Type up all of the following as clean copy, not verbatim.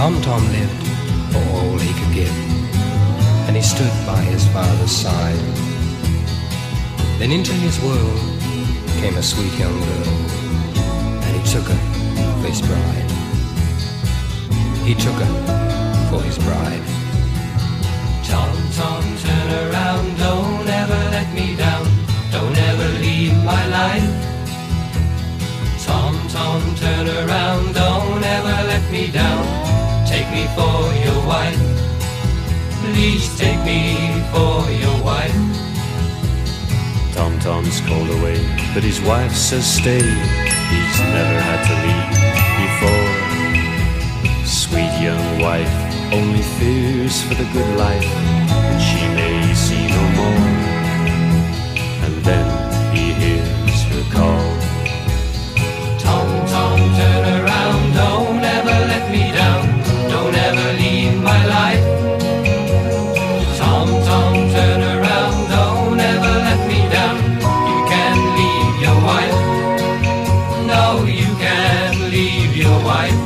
Tom Tom lived for all he could give, and he stood by his father's side. Then into his world came a sweet young girl, and he took her for his bride. He took her for his bride. Tom, Tom, turn around, don't ever let me down, don't ever leave my life. Tom, Tom, turn around, don't ever let me down, take me for your wife. Please take me for your wife. Tom Tom's called away, but his wife says stay. He's never had to leave before. Sweet young wife only fears for the good life that she may see no more. And then he hears her call. Tom, Tom, turn around, don't ever let me down, don't ever leave my life. Tom, Tom, turn around, don't ever let me down, you can't leave your wife. No, you can't leave your wife.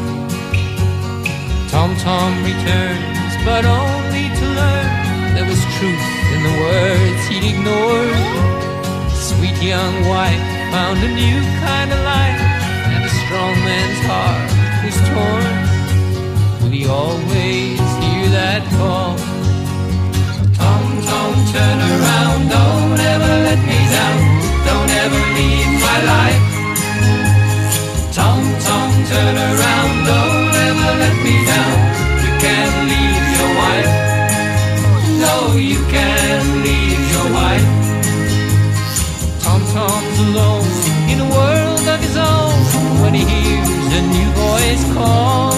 Tom, Tom returns, but only to learn there was truth in the words he'd ignored. Sweet young wife found a new kind of life, and a strong man's heart was torn. Will he always hear that call? Tom, Tom, turn around, don't ever let me down, don't ever leave my life. Tom, Tom, turn around, don't ever let me down, you can't leave your wife. No, you can't leave your wife. Tom, Tom's alone in a world of his own when he hears a new voice call.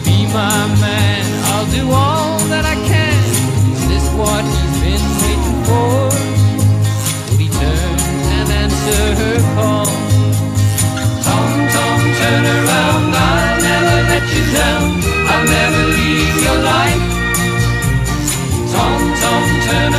Be my man, I'll do all that I can. Is this what he's been waiting for? Will he turn and answer her call? Tom, Tom, turn around, I'll never let you down, I'll never leave your life. Tom, Tom, turn